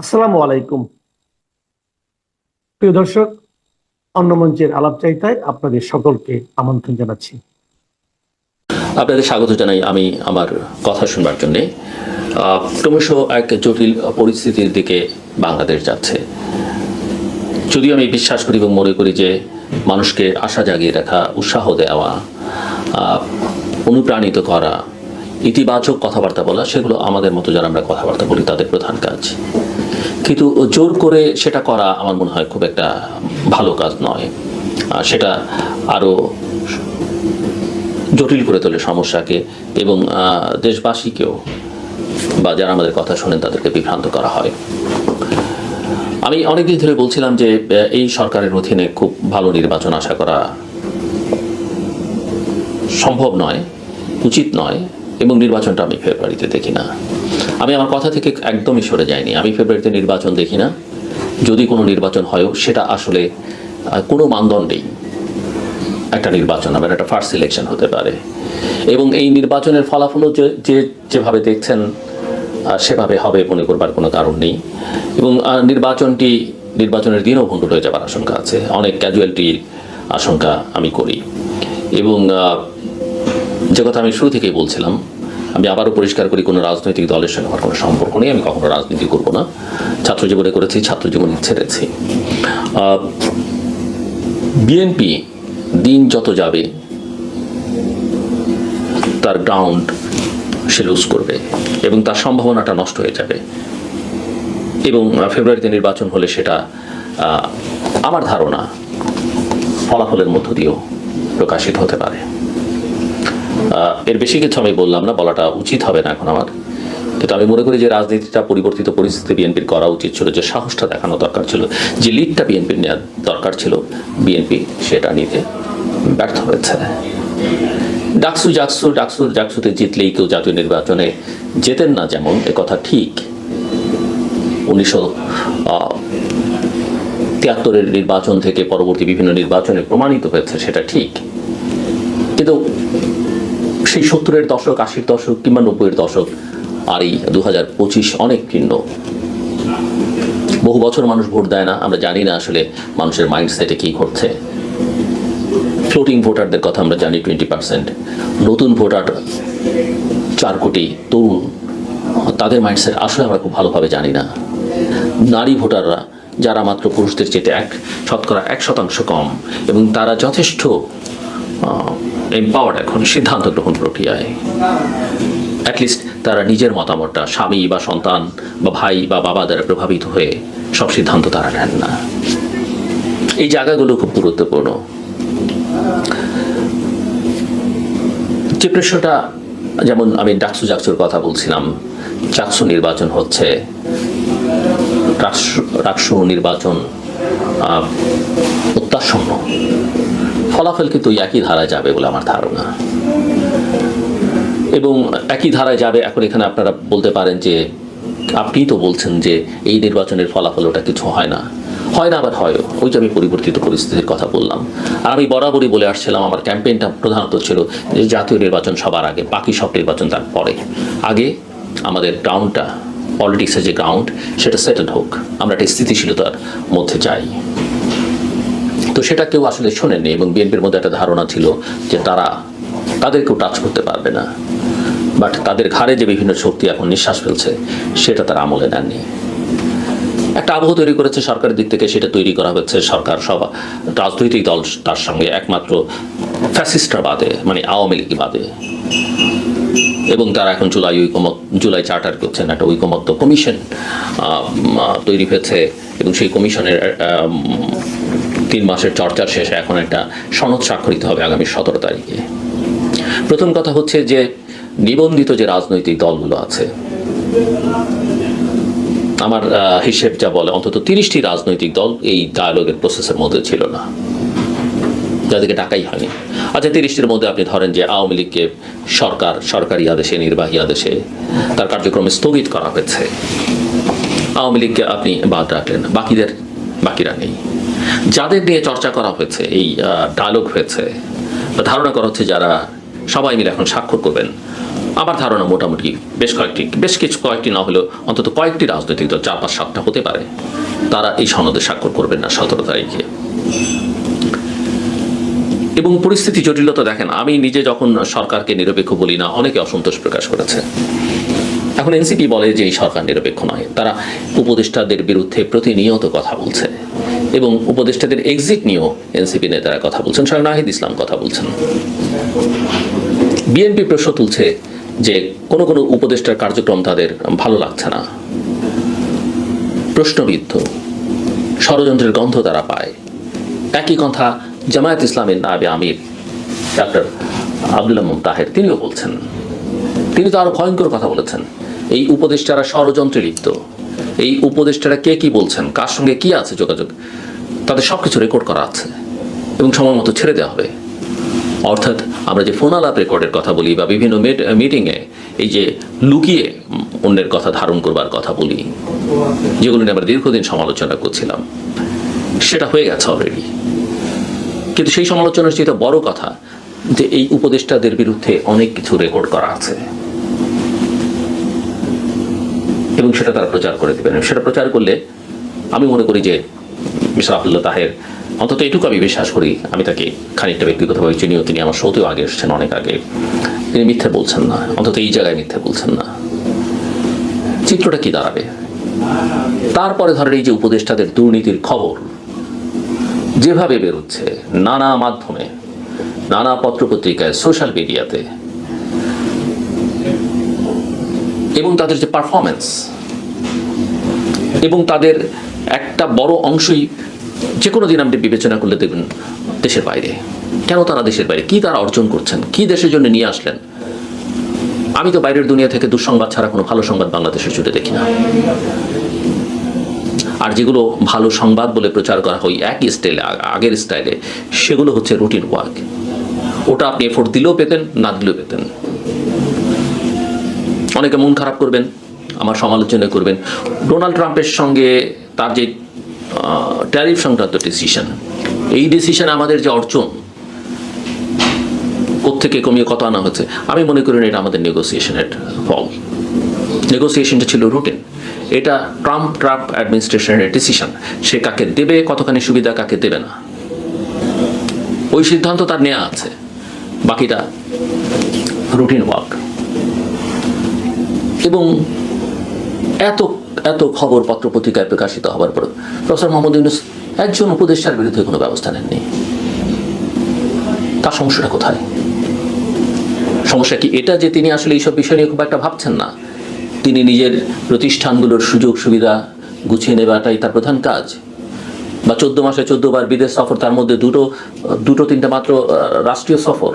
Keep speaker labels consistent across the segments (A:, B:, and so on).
A: আসসালামু আলাইকুম। প্রিয় দর্শক, অন্য মঞ্চের আলাপচারিতায় আপনাদের সকলকে আমন্ত্রণ জানাচ্ছি।
B: আপনাদের স্বাগত জানাই আমি আমার কথা শুনবার জন্যে। ক্রমশ এক জটিল পরিস্থিতির দিকে বাংলাদেশ যাচ্ছে। যদিও আমি বিশ্বাস করি এবং মনে করি যে মানুষকে আশা জাগিয়ে রাখা, উৎসাহ দেওয়া, অনুপ্রাণিত করা, ইতিবাচক কথাবার্তা বলা, সেগুলো আমাদের মতো যারা আমরা কথাবার্তা বলি তাদের প্রধান কাজ। কিন্তু জোর করে সেটা করা আমার মনে হয় খুব একটা ভালো কাজ নয়। সেটা আরও জটিল করে তোলে সমস্যাকে এবং দেশবাসীকেও বা যারা আমাদের কথা শোনেন তাদেরকে বিভ্রান্ত করা হয়। আমি অনেকদিন ধরে বলছিলাম যে এই সরকারের অধীনে খুব ভালো নির্বাচন আশা করা সম্ভব নয়, উচিত নয়, এবং নির্বাচনটা আমি ফেব্রুয়ারিতে দেখি না। আমি আমার কথা থেকে একদমই সরে যাইনি। আমি ফেব্রুয়ারিতে নির্বাচন দেখি না। যদি কোনো নির্বাচন হয়ও সেটা আসলে কোনো মানদণ্ডেই একটা নির্বাচন হবে, একটা ফার্স্ট সিলেকশন হতে পারে, এবং এই নির্বাচনের ফলাফলও যেভাবে দেখছেন সেভাবে হবে মনে করবার কোনো কারণ নেই। এবং নির্বাচনের দিনও ভণ্ডুল হয়ে যাবার আশঙ্কা আছে, অনেক ক্যাজুয়ালিটির আশঙ্কা আমি করি। এবং যে কথা আমি শুরু থেকেই বলছিলাম, আমি আবারও পরিষ্কার করি, কোনো রাজনৈতিক দলের সঙ্গে আমার কোনো সম্পর্ক নেই। আমি কখনো রাজনীতি করব না। ছাত্র জীবনে করেছি, ছাত্র জীবনে ছেড়েছি। বিএনপি দিন যত যাবে তার গ্রাউন্ড সে লুজ করবে এবং তার সম্ভাবনাটা নষ্ট হয়ে যাবে। এবং ফেব্রুয়ারিতে নির্বাচন হলে সেটা আমার ধারণা ফলাফলের মধ্য দিয়েও প্রকাশিত হতে পারে। এর বেশি কিছু আমি বললাম না, বলাটা উচিত হবে না এখন আমার। কিন্তু আমি মনে করি যে রাজনীতিটা পরিবর্তিত পরিস্থিতি বিএনপির করা উচিত ছিল, যে সাহসটা দেখানো দরকার ছিল, যে লিডটা বিএনপির নেওয়া দরকার ছিল, বিএনপি সেটা নিতে ব্যর্থ হয়েছে। ডাকসুতে জিতলেই কেউ জাতীয় নির্বাচনে যেতেন না, যেমন একথা ঠিক। 1973-এর নির্বাচন থেকে পরবর্তী বিভিন্ন নির্বাচনে প্রমাণিত হয়েছে, সেটা ঠিক। কিন্তু সেই 70-এর দশক, 80-র দশক কিংবা 90-এর দশক আর এই 2025 অনেক ভিন্ন। বহু বছর মানুষ ভোট দেয় না, আমরা জানি না আসলে মানুষের মাইন্ডসেটে কী ঘটছে। ফ্লোটিং ভোটারদের কথা আমরা জানি 20%, নতুন ভোটার 4 কোটি তরুণ, তাদের মাইন্ডসেট আসলে আমরা খুব ভালোভাবে জানি না। নারী ভোটাররা যারা মাত্র পুরুষদের চেয়ে 1% কম, এবং তারা যথেষ্ট এম্পাওয়ার্ড এখন সিদ্ধান্ত গ্রহণ প্রক্রিয়ায়। অ্যাটলিস্ট তারা নিজের মতামতটা স্বামী বা সন্তান বা ভাই বা বাবা দ্বারা প্রভাবিত হয়ে সব সিদ্ধান্ত তারা নেন না। এই জায়গাগুলো খুব গুরুত্বপূর্ণ। যে প্রশ্নটা, যেমন আমি ডাকসুর কথা বলছিলাম, চাকসু নির্বাচন হচ্ছে, রাকসু নির্বাচন প্রত্যাশন্য, ফলাফল কিন্তু একই ধারায় যাবে বলে আমার ধারণা। এবং একই ধারায় যাবে। এখন এখানে আপনারা বলতে পারেন যে আপনিই তো বলছেন যে এই নির্বাচনের ফলাফল ওটা কিছু হয় না, আবার হয়। ওই যে আমি পরিবর্তিত পরিস্থিতির কথা বললাম। আর আমি বরাবরই বলে আসছিলাম, আমার ক্যাম্পেইনটা প্রধানত ছিল যে জাতীয় নির্বাচন সবার আগে, বাকি সব নির্বাচন তার পরে। আগে আমাদের গ্রাউন্ডটা, পলিটিক্সের যে গ্রাউন্ড, সেটা সেটেলড হোক, আমরা একটা স্থিতিশীলতার মধ্যে যাই। তো সেটা কেউ আসলে শোনেননি, এবং বিএনপির মধ্যে একটা ধারণা ছিল যে তাদেরকেও টাচ করতে পারবে না। বাট তাদের ঘাড়ে যে বিভিন্ন শক্তি এখন নিঃশ্বাস ফেলছে, সেটা তারা আমলে নেননি। একটা আবহ তৈরি করেছে সরকারের দিক থেকে, সেটা তৈরি করা হচ্ছে সরকার সব রাজনৈতিক দল তার সঙ্গে, একমাত্র ফ্যাসিস্টরা বাদে, মানে আওয়ামী লীগ বাদে। এবং তারা এখন জুলাই চার্টার করছেন, একটা ঐকমত্য কমিশন তৈরি হয়েছে, এবং সেই কমিশনের 3 মাসের চর্চার শেষে এখন একটা সনদ স্বাক্ষরিত হবে আগামী 17 তারিখে। প্রথম কথা হচ্ছে যে নিবন্ধিত যে রাজনৈতিক দলগুলো আছে, আমার হিসেব যা বলে অন্তত 30টি রাজনৈতিক দল এই ডায়ালগের প্রসেসের মধ্যে ছিল না, যাদেরকে টাকাই হয়নি। আচ্ছা, 30টির মধ্যে আপনি ধরেন যে আওয়ামী লীগকে সরকারি আদেশে, নির্বাহী আদেশে তার কার্যক্রম স্থগিত করা হয়েছে, আওয়ামী লীগকে আপনি বাদ রাখলেন, বাকিরা নেই। যাদের নিয়ে চর্চা করা হয়েছে, এই ডায়ালগ হয়েছে, ধারণা করা হচ্ছে যারা সবাই মিলে এখন স্বাক্ষর করবেন, আমার ধারণা মোটামুটি বেশ কয়েকটি না হলেও অন্তত কয়েকটি রাজনৈতিক দল 4-5-7টা হতে পারে, তারা এই সনদে স্বাক্ষর করবেন না 17 তারিখে। এবং পরিস্থিতি জটিলতা দেখেন, আমি নিজে যখন সরকারকে নিরপেক্ষ বলি না, অনেকে অসন্তোষ প্রকাশ করেছে। এখন এনসিপি বলে যে এই সরকার নিরপেক্ষ নয়, তারা উপদেষ্টাদের বিরুদ্ধে প্রতিনিয়ত কথা বলছে এবং উপদেষ্টাদের এক্সিট নিয়েও এনসিপি নেতারা কথা বলছেন, স্বয়ং নাহিদ ইসলাম কথা বলছেন। বিএনপি প্রশ্ন তুলছে যে কোনো কোনো উপদেষ্টার কার্যক্রম তাদের ভালো লাগছে না, প্রশ্নবিদ্ধ, ষড়যন্ত্রের গন্ধ তারা পায়। একই কথা জামায়াত ইসলামের নায়েবে আমির ডক্টর আব্দুল্লাহ তাহের তিনিও বলছেন। তিনি তো আরো ভয়ঙ্কর কথা বলেছেন, এই উপদেষ্টারা ষড়যন্ত্রে লিপ্ত, এই উপদেষ্টারা কে কি বলছেন, কার সঙ্গে কি আছে যোগাযোগ, তাদের সবকিছু রেকর্ড করা আছে এবং সময় মতো ছেড়ে দেওয়া হবে। অর্থাৎ আমরা যে ফোন আলাপ রেকর্ডের কথা বলি বা বিভিন্ন মিটিংয়ে এই যে লুকিয়ে অন্যের কথা ধারণ করবার কথা বলি, যেগুলো নিয়ে আমরা দীর্ঘদিন সমালোচনা করছিলাম, সেটা হয়ে গেছে অলরেডি। কিন্তু সেই সমালোচনার চেয়ে বড় কথা যে এই উপদেষ্টাদের বিরুদ্ধে অনেক কিছু রেকর্ড করা আছে এবং সেটা তারা প্রচার করে দেবেন। সেটা প্রচার করলে আমি মনে করি যে মিস্টার আব্দুল্লাহ তাহের, অন্তত এটুকু আমি বিশ্বাস করি, আমি তাকে খানিকটা ব্যক্তিগতভাবে চিনিও, তিনি আমার শোতেও আগে এসেছেন অনেক আগে, তিনি মিথ্যে বলছেন না, অন্তত এই জায়গায় মিথ্যে বলছেন না। চিত্রটা কি দাঁড়াবে? তারপরে ধরেন এই যে উপদেষ্টাদের দুর্নীতির খবর যেভাবে বেরোচ্ছে নানা মাধ্যমে, নানা পত্রপত্রিকায়, সোশ্যাল মিডিয়াতে, এবং তাদের যে পারফরমেন্স, এবং তাদের একটা বড় অংশই যে কোনো দিন আপনি বিবেচনা করলে দেখবেন দেশের বাইরে। কেন তারা দেশের বাইরে? কি তারা অর্জন করছেন? কি দেশের জন্য নিয়ে আসলেন? আমি তো বাইরের দুনিয়া থেকে দুঃসংবাদ ছাড়া কোনো ভালো সংবাদ বাংলাদেশের জুড়ে দেখি না। আর যেগুলো ভালো সংবাদ বলে প্রচার করা হয় একই স্টাইলে, আগের স্টাইলে, সেগুলো হচ্ছে রুটিন ওয়ার্ক। ওটা আপনি এফোর্ট দিলেও পেতেন, না দিলেও পেতেন। অনেকে মন খারাপ করবেন, আমার সমালোচনা করবেন। ডোনাল্ড ট্রাম্পের সঙ্গে তার যে ট্যারিফ সংক্রান্ত ডিসিশন, এই ডিসিশনে আমাদের যে অর্জন, কোত্থেকে কমিয়ে কত আনা হচ্ছে, আমি মনে করি এটা আমাদের নেগোসিয়েশনের ফল। নেগোসিয়েশনটা ছিল রুটিন। এটা ট্রাম্প অ্যাডমিনিস্ট্রেশনের ডিসিশন, সে কাকে দেবে, কতখানি সুবিধা কাকে দেবে না, ওই সিদ্ধান্ত তার নেওয়া আছে, বাকিটা রুটিন ওয়ার্ক। এবং এত এত খবর পত্রপত্রিকায় প্রকাশিত হওয়ার পর প্রফেসর মোহাম্মদ ইউনূস একজন উপদেষ্টার বিরুদ্ধে কোনো ব্যবস্থা নেননি। তার সমস্যাটা কোথায়? সমস্যা কি এটা যে তিনি আসলে এইসব বিষয় নিয়ে খুব একটা ভাবছেন না? তিনি নিজের প্রতিষ্ঠানগুলোর সুযোগ সুবিধা গুছিয়ে নেওয়াটাই তার প্রধান কাজ? বা 14 মাসে 14 বার বিদেশ সফর, তার মধ্যে দুটো তিনটা মাত্র রাষ্ট্রীয় সফর,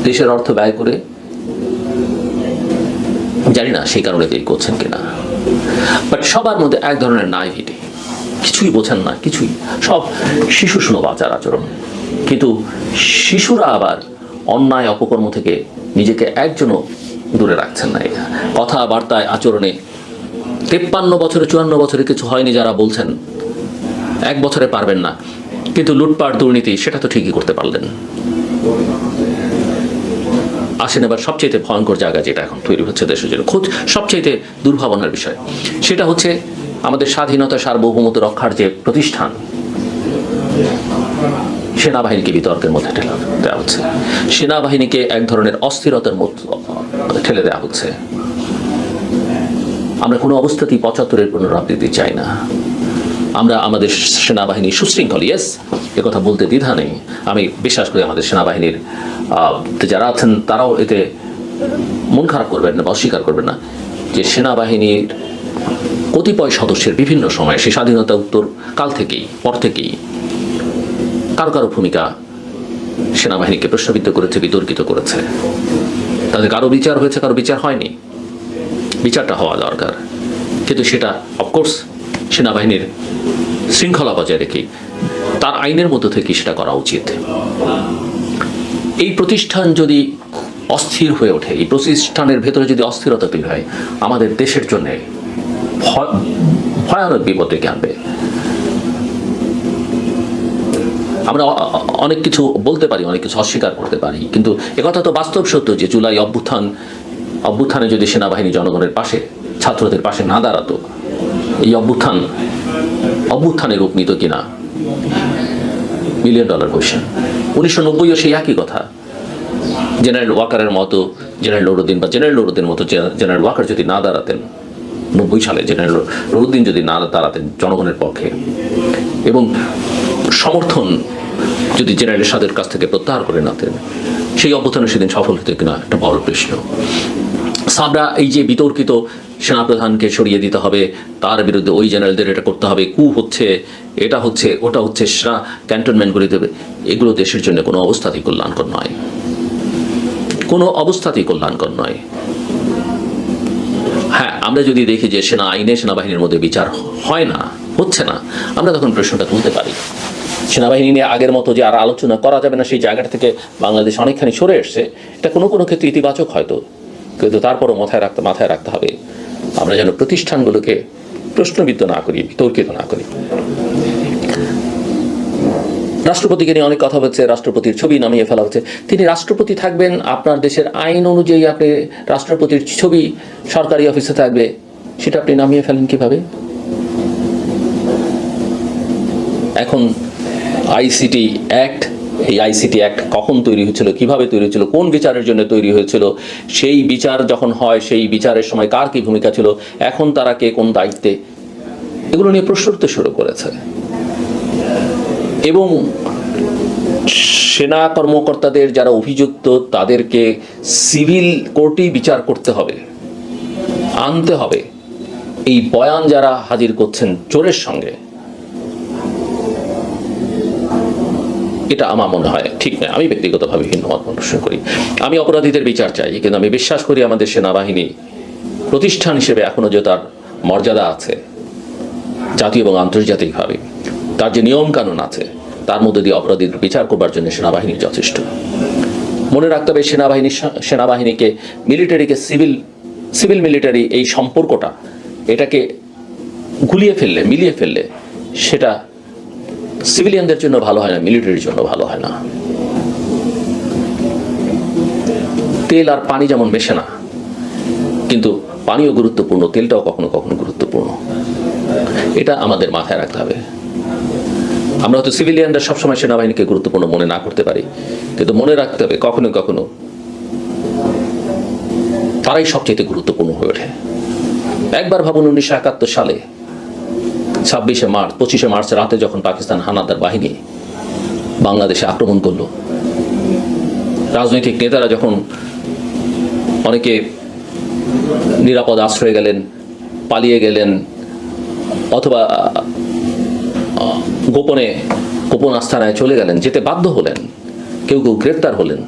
B: দেশের অর্থ ব্যয় করে? জানি না সেই কারণে তিনি করছেন কিনা। বাট সবার মধ্যে এক ধরনের নাইভিটি, কিছুই বোঝেন না, কিছুই, সব শিশু সুলভ আচার আচরণ। কিন্তু শিশুরা আবার অন্যায় অপকর্ম থেকে নিজেকে একজনও দূরে রাখছেন না। কথাবার্তায়, আচরণে 53 বছরে 54 বছরে কিছু হয়নি যারা বলছেন 1 বছরে পারবেন না, কিন্তু লুটপাট দুর্নীতি সেটা তো ঠিকই করতে পারলেন। আসেন এবার সবচেয়ে ভয়ঙ্কর জায়গা যেটা এখন তৈরি হচ্ছে দেশের জন্য, সবচেয়ে দুর্ভাবনার বিষয়, সেটা হচ্ছে আমাদের স্বাধীনতা সার্বভৌমত্ব রক্ষার যে প্রতিষ্ঠান, সেনাবাহিনীকে বিতর্কের মধ্যে ঠেলে দেওয়া হচ্ছে। সেনাবাহিনীকে এক ধরনের অস্থিরতার মধ্যে ঠেলে দেওয়া হচ্ছে। আমরা কোনো অবস্থাতেই 75-এর পুনরাবৃত্তি চাই না। আমরা আমাদের সেনাবাহিনী সুশৃঙ্খল, ইয়েস, একথা বলতে দ্বিধা নেই। আমি বিশ্বাস করি আমাদের সেনাবাহিনীর যারা আছেন তারাও এতে মন খারাপ করবেন না বা অস্বীকার করবেন না যে সেনাবাহিনীর কতিপয় সদস্যের বিভিন্ন সময়, সে স্বাধীনতা উত্তর কাল থেকেই, পর থেকেই কারো কারো ভূমিকা সেনাবাহিনীকে প্রশ্নবিদ্ধ করেছে, বিতর্কিত করেছে। তাদের কারো বিচার হয়েছে, কারো বিচার হয়নি। বিচারটা হওয়া দরকার, কিন্তু সেটা অফকোর্স সেনাবাহিনীর শৃঙ্খলা বজায় রেখে তার আইনের মধ্য থেকে সেটা করা উচিত। এই প্রতিষ্ঠান যদি অস্থির হয়ে ওঠে, এই প্রতিষ্ঠানের ভেতরে যদি অস্থিরতা তৈরি হয়, আমাদের দেশের জন্য ভয়ানক বিপদ ডেকে আনবে। আমরা অনেক কিছু বলতে পারি, অনেক কিছু অস্বীকার করতে পারি, কিন্তু একথা তো বাস্তব সত্য যে জুলাই অভ্যুত্থানে যদি সেনাবাহিনী জনগণের পাশে, ছাত্রদের পাশে না দাঁড়াতো, এই অভ্যুত্থানের রূপ নিত কিনা, $1 মিলিয়ন কোয়েশ্চেন। 1990-ও সেই একই কথা। জেনারেল ওয়াকারের মতো, জেনারেল নুরুদ্দিন মতো জেনারেল ওয়াকার যদি না দাঁড়াতেন 90 সালে, জেনারেল নুরুদ্দিন যদি না দাঁড়াতেন জনগণের পক্ষে, এবং সমর্থন যদি জেনারেল এরশাদের কাছ থেকে প্রত্যাহার করে নিতেন, সেই অভ্যুত্থানে সেদিন সফল হতে কিনা একটা বড় প্রশ্ন। সাবরা এই যে বিতর্কিত সেনাপ্রধানকে সরিয়ে দিতে হবে, তার বিরুদ্ধে ওই জেনারেলদের এটা করতে হবে, কু হচ্ছে, এটা হচ্ছে, ওটা হচ্ছে, সেনা ক্যান্টনমেন্ট করে দেবে, এগুলো দেশের জন্য কোনো অবস্থাতেই কল্যাণকর নয়, কোনো অবস্থাতেই কল্যাণকর নয়। হ্যাঁ, আমরা যদি দেখি যে সেনাবাহিনীর মধ্যে বিচার হয় না, হচ্ছে না, আমরা তখন প্রশ্নটা তুলতে পারি। সেনাবাহিনী নিয়ে আগের মতো যে আর আলোচনা করা যাবে না, সেই জায়গাটা থেকে বাংলাদেশ অনেকখানি সরে এসছে, এটা কোনো কোনো ক্ষেত্রে ইতিবাচক হয়তো, কিন্তু তারপরও মাথায় রাখতে হবে আমরা যেন প্রতিষ্ঠানগুলোকে প্রশ্নবিদ্ধ না করি, বিতর্কিত না করি। রাষ্ট্রপতিকে নিয়ে অনেক কথা হচ্ছে, রাষ্ট্রপতির ছবি নামিয়ে ফেলা হচ্ছে। তিনি রাষ্ট্রপতি থাকবেন, আপনার দেশের আইন অনুযায়ী আপনি রাষ্ট্রপতির ছবি সরকারি অফিসে থাকবে, সেটা আপনি নামিয়ে ফেলেন কিভাবে? এখন আইসিটি অ্যাক্ট, এই আইসিটি অ্যাক্ট কখন তৈরি হয়েছিল, কিভাবে তৈরি হয়েছিল, কোন বিচারের জন্য তৈরি হয়েছিল, সেই বিচার যখন হয় সেই বিচারের সময় কার কি ভূমিকা ছিল, এখন তারা কে কোন দায়িত্বে, এগুলো নিয়ে প্রশ্ন উঠতে শুরু করেছে। এবং সেনা কর্মকর্তাদের যারা অভিযুক্ত তাদেরকে সিভিল কোর্টেই বিচার করতে হবে, আনতে হবে। এই বয়ান যারা হাজির করছেন জোরের সঙ্গে, এটা আমার মনে হয় ঠিক নয়। আমি ব্যক্তিগতভাবে ভিন্ন মত পোষণ করি। আমি অপরাধীদের বিচার চাই, কিন্তু আমি বিশ্বাস করি আমাদের সেনাবাহিনী প্রতিষ্ঠান হিসেবে এখনো যে তার মর্যাদা আছে, জাতীয় এবং আন্তর্জাতিকভাবে তার যে নিয়ম কানুন আছে, তার মধ্যে দিয়ে অপরাধীদের বিচার করবার জন্য সেনাবাহিনী যথেষ্ট। মনে রাখতে হবে সেনাবাহিনীকে, মিলিটারিকে, সিভিল মিলিটারি এই সম্পর্কটা, এটাকে মিলিয়ে ফেললে সেটা সিভিলিয়ানদের জন্য ভালো হয় না, মিলিটারির জন্য ভালো হয় না। তেল আর পানি যেমন মেশে না, কিন্তু পানিও গুরুত্বপূর্ণ, তেলটাও কখনো কখনো গুরুত্বপূর্ণ, এটা আমাদের মাথায় রাখতে হবে। আমরা হয়তো সিভিলিয়ানরা সবসময় সেনাবাহিনীকে গুরুত্বপূর্ণ মনে না করতে পারি, কিন্তু মনে রাখতে হবে কখনো কখনো তারাই সবচেয়ে গুরুত্বপূর্ণ হয়ে ওঠে। একবার ভাবুন, 1971 সালে 25শে মার্চ রাতে যখন পাকিস্তান হানাদার বাহিনী বাংলাদেশে আক্রমণ করলো, রাজনৈতিক নেতারা যখন অনেকে নিরাপদ আশ্রয়ে গেলেন, পালিয়ে গেলেন, অথবা গোপন আস্থানায় চলে গেলেন, যেতে বাধ্য হলেন, কেউ কেউ গ্রেফতার হলেন,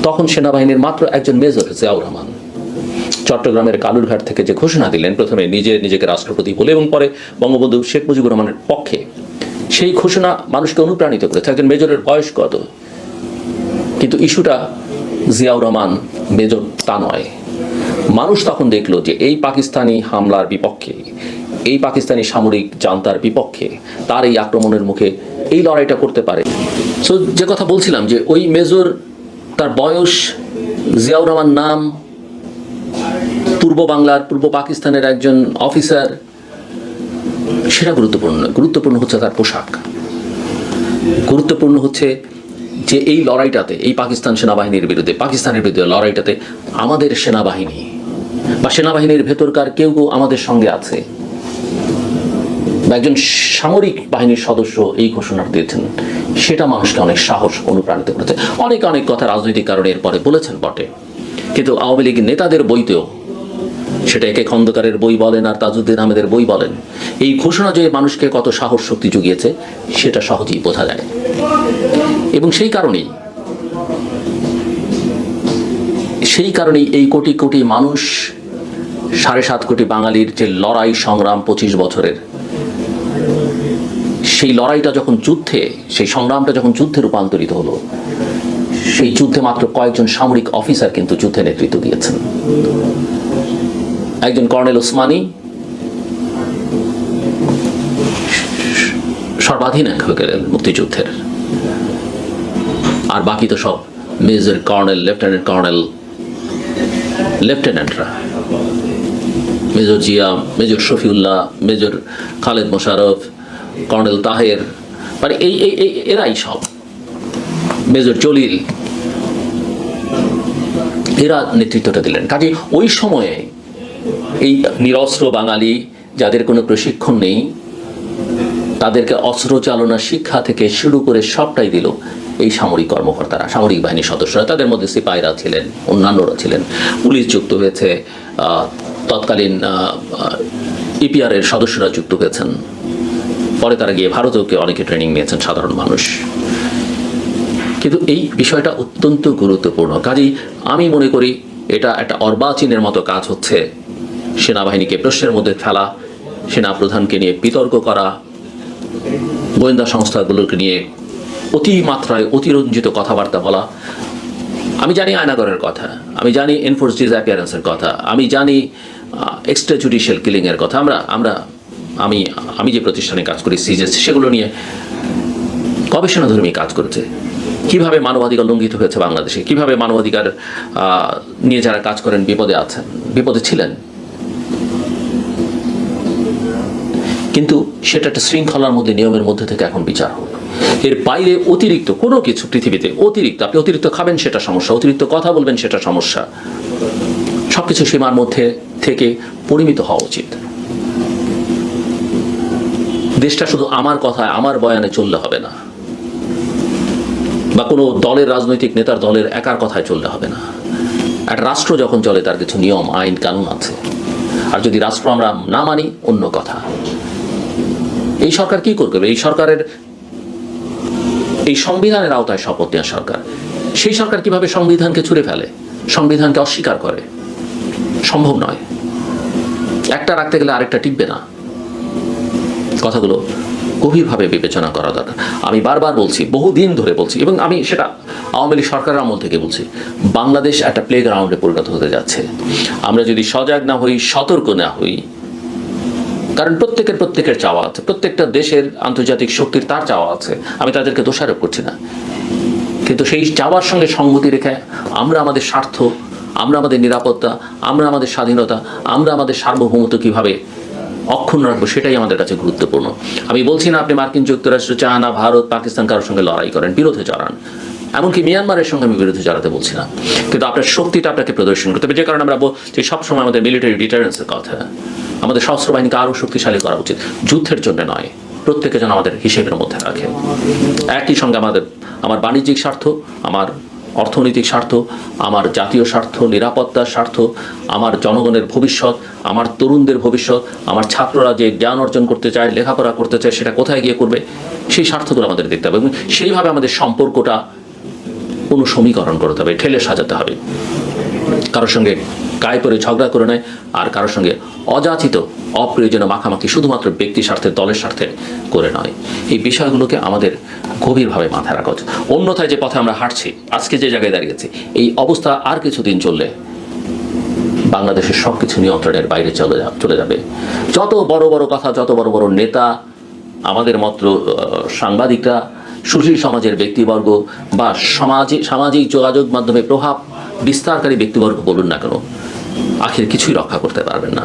B: তখন সেনাবাহিনীর মাত্র একজন মেজর জিয়াউর রহমান চট্টগ্রামের কালুরঘাট থেকে যে ঘোষণা দিলেন, প্রথমে নিজেকে রাষ্ট্রপতি বলে এবং পরে বঙ্গবন্ধু শেখ মুজিবুর রহমানের পক্ষে, সেই ঘোষণা মানুষকে অনুপ্রাণিত করেছে। একজন মেজরের বয়স কত, কিন্তু ইস্যুটা জিয়াউর রহমান মেজর তা নয়। মানুষ তখন দেখলো যে এই পাকিস্তানি হামলার বিপক্ষে, এই পাকিস্তানি সামরিক জান্তার বিপক্ষে, তার এই আক্রমণের মুখে এই লড়াইটা করতে পারে। সো যে কথা বলছিলাম যে ওই মেজর, তার বয়স, জিয়াউর রহমান নাম, পূর্ব পাকিস্তানের একজন অফিসার, সেটা গুরুত্বপূর্ণ নয়। গুরুত্বপূর্ণ হচ্ছে তার পোশাক, গুরুত্বপূর্ণ হচ্ছে যে এই লড়াইটাতে, এই পাকিস্তানের বিরুদ্ধে লড়াইটাতে আমাদের সেনাবাহিনী বা সেনাবাহিনীর ভেতরকার কেউ আমাদের সঙ্গে আছে, বা একজন সামরিক বাহিনীর সদস্য এই ঘোষণা দিয়েছেন, সেটা মানুষকে অনেক সাহস অনুপ্রাণিত করেছে। অনেক কথা রাজনৈতিক কারণে এরপরে বলেছেন বটে, কিন্তু আওয়ামী লীগ নেতাদের বইতেও, সেটা একে খন্দকারের বই বলেন আর তাজউদ্দিন আহমেদের বই বলেন, এই ঘোষণা যে মানুষকে কত সাহস শক্তি জুগিয়েছে সেটা সহজেই বোঝা যায়। এবং সেই কারণেই এই কোটি কোটি মানুষ, 7.5 কোটি বাঙালির যে লড়াই সংগ্রাম 25 বছরের, সেই লড়াইটা যখন সেই সংগ্রামটা যখন যুদ্ধে রূপান্তরিত হলো, সেই যুদ্ধে মাত্র কয়েকজন সামরিক অফিসার কিন্তু যুদ্ধে নেতৃত্ব দিয়েছেন। একজন কর্নেল ওসমানী সর্বাধিনায়ক হয়ে গেলেন মুক্তিযুদ্ধের। আর বাকি তো সব মেজর কর্নেল, লেফটেন্যান্ট কর্নেল, লেফটেন্যান্টরা, major Zia, major Shafiullah, major Khaled Mosharraf, colonel Taher, মানে এরাই সব, মেজর জলিল, এরা নেতৃত্বটা দিলেন। কাজে ওই সময়ে এই নিরস্ত্র বাঙালি যাদের কোনো প্রশিক্ষণ নেই, তাদেরকে অস্ত্র চালনা শিক্ষা থেকে শুরু করে সবটাই দিল এই সামরিক কর্মকর্তারা, সামরিক বাহিনীর সদস্যরা। তাদের মধ্যে সিপাহীরা ছিলেন, অন্যান্যরা ছিলেন, পুলিশ যুক্ত হয়েছে, তৎকালীন ইপিআর এর সদস্যরা যুক্ত হয়েছেন। পরে তারা গিয়ে ভারতেও অনেকে ট্রেনিং নিয়েছেন, সাধারণ মানুষ। কিন্তু এই বিষয়টা অত্যন্ত গুরুত্বপূর্ণ। কাজেই আমি মনে করি এটা একটা অর্বাচীনের মতো কাজ হচ্ছে। সেনাবাহিনীকে প্রশ্নের মধ্যে ফেলা, সেনাপ্রধানকে নিয়ে বিতর্ক করা, গোয়েন্দা সংস্থাগুলোকে নিয়ে অতিমাত্রায় অতিরঞ্জিত কথাবার্তা বলা। আমি জানি আয়নাগরের কথা, আমি জানি এনফোর্স ডিসঅ্যাপিয়ারেন্সের কথা, আমি জানি এক্সট্রা জুডিশিয়াল কিলিংয়ের কথা। আমি যে প্রতিষ্ঠানে কাজ করি সিজেস, সেগুলো নিয়ে গবেষণাধর্মী কাজ করেছে। কিভাবে মানবাধিকার লঙ্ঘিত হয়েছে বাংলাদেশে, কিভাবে মানবাধিকার নিয়ে যারা কাজ করেন বিপদে আছেন, বিপদে ছিলেন। কিন্তু সেটা একটা শৃঙ্খলার মধ্যে, নিয়মের মধ্যে থেকে এখন বিচার হোক। এর বাইরে অতিরিক্ত কোনো কিছু পৃথিবীতে আপনি অতিরিক্ত খাবেন সেটা সমস্যা, অতিরিক্ত কথা বলবেন সেটা সমস্যা। সবকিছু সীমার মধ্যে থেকে পরিমিত হওয়া উচিত। দেশটা শুধু আমার কথায়, আমার বয়ানে চললে হবে না, বা কোনো দলের রাজনৈতিক নেতার দলের একার কথায় চললে হবে না। একটা রাষ্ট্র যখন চলে তার কিছু নিয়ম, আইন, কানুন আছে। আর যদি রাষ্ট্র আমরা না মানি, অন্য কথা। এই সরকার কি করবে? এই সরকারের, এই সংবিধানের আওতায় শপথ নেওয়া সরকার, সেই সরকার কিভাবে সংবিধানকে ছুঁড়ে ফেলে, সংবিধানকে অস্বীকার করে? সম্ভব নয়। একটা রাখতে গেলে আরেকটা টিকবে না। কথাগুলো গভীরভাবে বিবেচনা করা দরকার। আমি বারবার বলছি, বহুদিন ধরে বলছি, এবং আমি সেটা আওয়ামী লীগ সরকারের আমল থেকে বলছি, বাংলাদেশ একটা প্লে গ্রাউন্ডে পরিণত হতে যাচ্ছে। আমরা যদি সজাগ না হই, সতর্ক না হই, কারণ প্রত্যেকের চাওয়া আছে, প্রত্যেকটা দেশের আন্তর্জাতিক শক্তির তার চাওয়া আছে, আমি তাদেরকে দোষারোপ করছি না। কিন্তু সেই চাওয়ার সঙ্গে সঙ্গতি রেখে আমরা আমাদের স্বার্থ, আমরা আমাদের নিরাপত্তা, আমরা আমাদের স্বাধীনতা, আমরা আমাদের সার্বভৌমত্ব কীভাবে অক্ষুণ্ণ রাখবো, সেটাই আমাদের কাছে গুরুত্বপূর্ণ। আমি বলছি না আপনি মার্কিন যুক্তরাষ্ট্র, চায়না, ভারত, পাকিস্তান কারোর সঙ্গে লড়াই করেন, বিরোধে জড়ান। এমনকি মিয়ানমারের সঙ্গে আমি বিরোধে জড়াতে বলছি না, কিন্তু আপনার শক্তিটা আপনাকে প্রদর্শন করতে হবে। যে কারণে আমরা বলছি সবসময় আমাদের মিলিটারি ডিটারেন্সের কথা, আমাদের সশস্ত্র বাহিনীকে আরও শক্তিশালী করা উচিত, যুদ্ধের জন্য নয়, প্রত্যেকে যেন আমাদের হিসেবের মধ্যে রাখে। একই সঙ্গে আমার বাণিজ্যিক স্বার্থ, আমার অর্থনৈতিক স্বার্থ, আমার জাতীয় স্বার্থ, নিরাপত্তার স্বার্থ, আমার জনগণের ভবিষ্যৎ, আমার তরুণদের ভবিষ্যৎ, আমার ছাত্ররা যে জ্ঞান অর্জন করতে চায়, লেখাপড়া করতে চায়, সেটা কোথায় গিয়ে করবে, সেই স্বার্থগুলো আমাদের দেখতে হবে। এবং সেইভাবে আমাদের সম্পর্কটা কোনো সমীকরণ করতে হবে, ঠেলে সাজাতে হবে। কারোর সঙ্গে গায়ে পড়ে ঝগড়া করে নেয়, আর কারোর সঙ্গে অযাচিত অপ্রয়োজনীয় মাখামাখি শুধুমাত্র ব্যক্তি স্বার্থে, দলের স্বার্থে করে নয়। এই বিষয়গুলোকে আমাদের গভীরভাবে মাথায় রাখা উচিত। অন্যথায় যে পথে আমরা হাঁটছি, আজকে যে জায়গায় দাঁড়িয়েছি, এই অবস্থা আর কিছুদিন চললে বাংলাদেশের সব কিছু নিয়ন্ত্রণের বাইরে চলে যাবে। যত বড় বড় কথা, যত বড় বড় নেতা, আমাদের মাত্র সাংবাদিকরা, সুশীল সমাজের ব্যক্তিবর্গ বা সামাজিক যোগাযোগ মাধ্যমে প্রভাব বিস্তারকারী ব্যক্তিবর্গ বলুন না কেন, আখের কিছুই রক্ষা করতে পারবেন না।